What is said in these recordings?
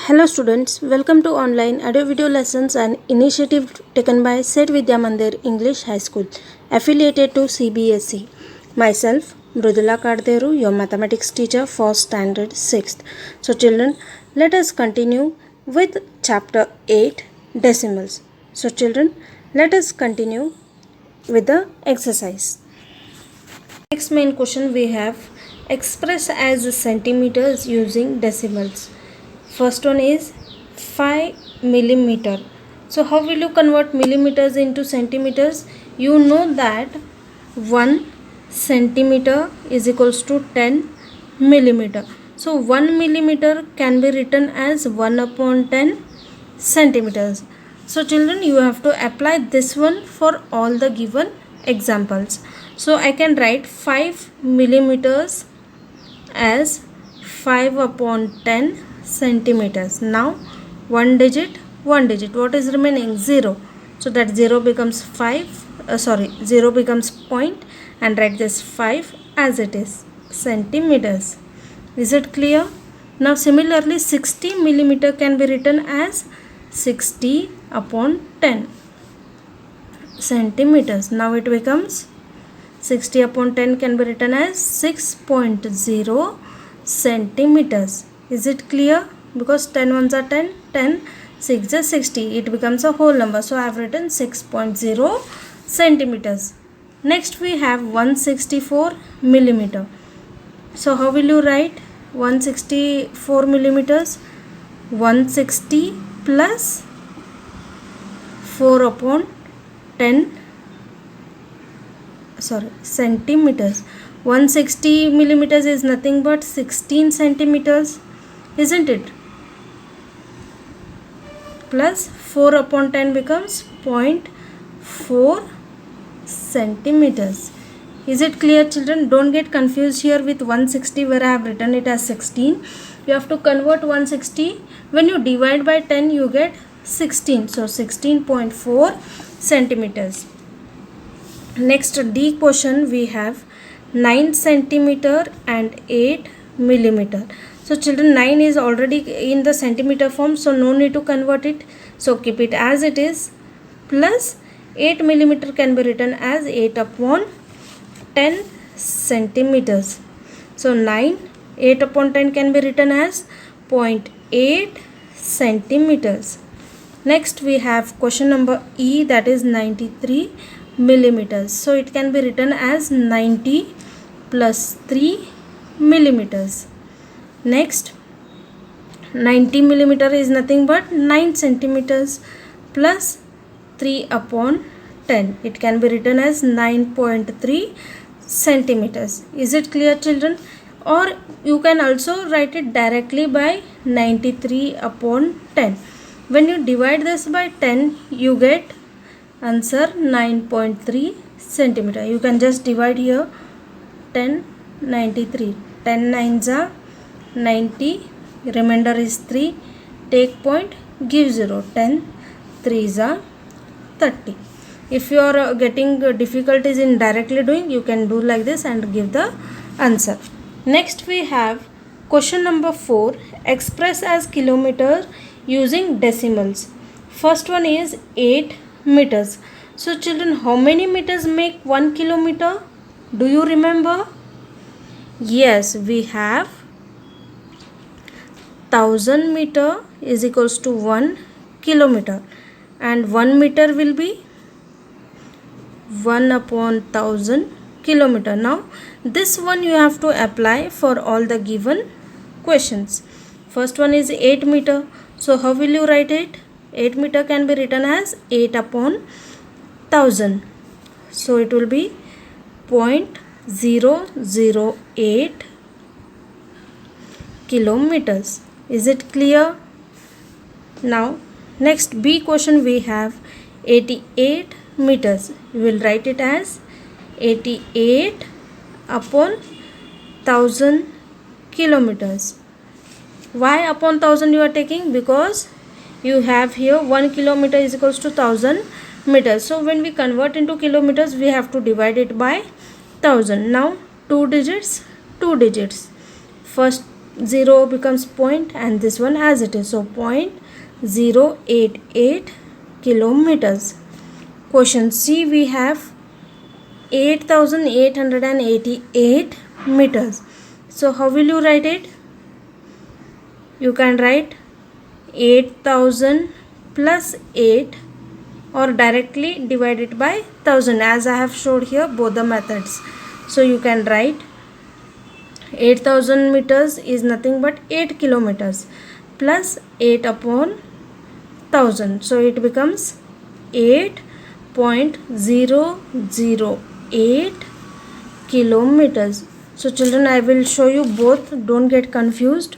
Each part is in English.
Hello students, welcome to online audio video lessons and initiative taken by Set Vidya Mandir English High School affiliated to CBSE. Myself Mrudula Kadderu, your mathematics teacher for standard 6th. So children, let us continue with chapter 8 decimals. So children, let us continue with the exercise. Next main question we have express as centimeters using decimals. First one is 5 millimeter. So how will you convert millimeters into centimeters? You know that 1 centimeter is equals to 10 millimeter. So 1 millimeter can be written as 1 upon 10 centimeters. So children, you have to apply this one for all the given examples. So I can write 5 millimeters as 5 upon 10 centimeters. Now 1 digit, what is remaining? 0. So that 0 becomes 0 becomes point, and write this 5 as it is, centimeters. Is it clear? Now similarly 60 millimeter can be written as 60 upon 10 centimeters. Now it becomes 60 upon 10 can be written as 6.0 centimeters. Is it clear? Because 10 ones are 10, 10, 6 is 60. It becomes a whole number. So I have written 6.0 centimeters. Next we have 164 millimeter. So how will you write 164 millimeters? 160 plus 4 upon 10 centimeters. 160 millimeters is nothing but 16 centimeters, isn't it? Plus 4 upon 10 becomes 0.4 centimeters. Is it clear, children? Don't get confused here with 160 where I have written it as 16. You have to convert 160. When you divide by 10, you get 16. So 16.4 centimeters. Next D question we have 9 centimeter and 8 millimeter. So children, 9 is already in the centimeter form, so no need to convert it. So keep it as it is. Plus 8 millimeter can be written as 8 upon 10 centimeters. So 8 upon 10 can be written as 0.8 centimeters. Next we have question number E, that is 93 millimeters. So it can be written as 90 plus 3 millimeters. Next 90 millimeter is nothing but 9 centimeters plus 3 upon 10. It can be written as 9.3 centimeters. Is it clear, children? Or you can also write it directly by 93 upon 10. When you divide this by 10, you get answer 9.3 centimeter. You can just divide here 10, 93. 10 nines are 90, remainder is 3. Take point, give 0. 10, 3s are 30. If you are getting difficulties in directly doing, you can do like this and give the answer. Next we have question number 4, express as kilometer using decimals. First one is 8 meters. So children, how many meters make 1 kilometer? Do you remember? Yes, we have 1000 meter is equals to 1 kilometer, and 1 meter will be 1 upon 1000 kilometer. Now this one you have to apply for all the given questions. First one is 8 meter. So how will you write it? 8 meter can be written as 8 upon 1000. So it will be 0.008 kilometers. Is it clear? Now next B question we have 88 meters. You will write it as 88 upon 1000 kilometers. Why upon 1000 you are taking? Because you have here 1 kilometer is equals to 1000 meters. So when we convert into kilometers, we have to divide it by 1000. Now 2 digits. First 0 becomes point and this one as it is. So 0.088 kilometers. Question C, we have 8,888 meters. So how will you write it? You can write 8,000 plus 8 or directly divide it by 1000 as I have showed here both the methods. So you can write 8,000 meters is nothing but 8 kilometers plus 8 upon 1000. So it becomes 8.008 kilometers. So children, I will show you both, don't get confused.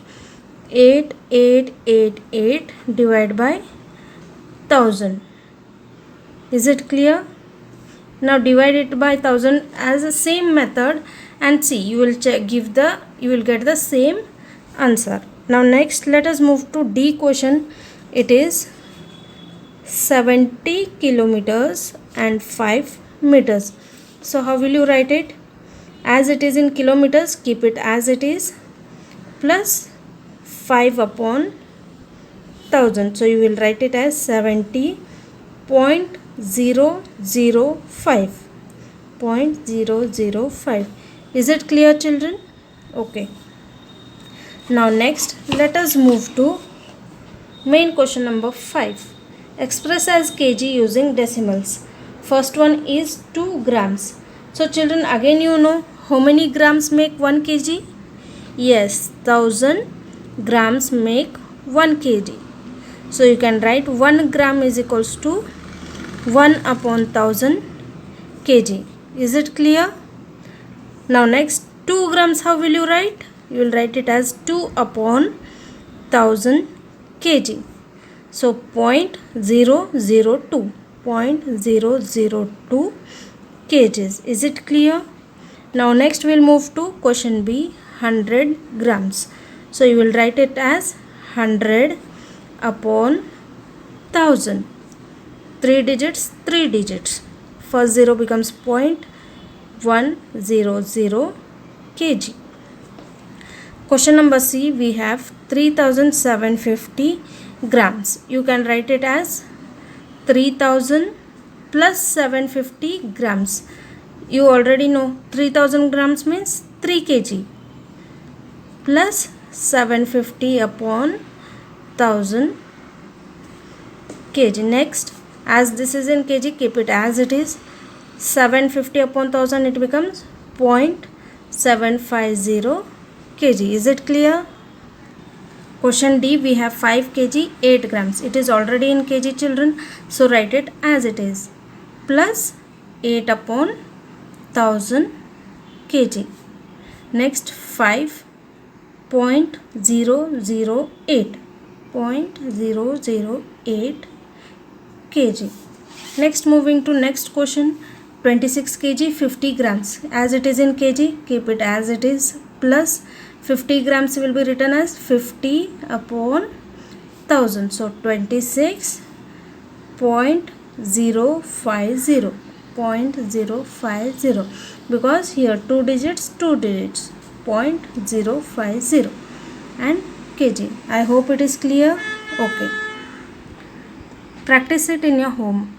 8888 divided by 1000. Is it clear? Now divide it by 1000 as the same method and see, you will get the same answer. Now next let us move to D question. It is 70 kilometers and 5 meters. So how will you write it? As it is in kilometers, keep it as it is, plus 5 upon 1000. So you will write it as 70.005. Is it clear children? Okay. Now next let us move to main question number 5. Express as kg using decimals. First one is 2 grams. So children, again you know how many grams make 1 kg? Yes, 1000 grams make 1 kg. So you can write 1 gram is equals to 1 upon 1000 kg. Is it clear? Now next 2 grams, how will you write? You will write it as 2 upon 1000 kg. So 0.002 kgs. Is it clear? Now next we will move to question B, 100 grams. So you will write it as 100 upon 1000. 3 digits. First 0 becomes 0.100 kg. Question number C, we have 3750 grams. You can write it as 3000 plus 750 grams. You already know 3000 grams means 3 kg plus 750 upon 1000 kg. Next, as this is in kg, keep it as it is. 750 upon 1000, it becomes 0.750 kg. Is it clear? Question D, we have 5 kg 8 grams. It is already in kg children, so write it as it is, plus 8 upon 1000 kg. Next 5.008 kg. Next moving to next question, 26 kg 50 grams. As it is in kg, keep it as it is, plus 50 grams will be written as 50 upon 1000. So 26.050 because here 2 digits 0.050 and kg. I hope it is clear. Okay. Practice it in your home.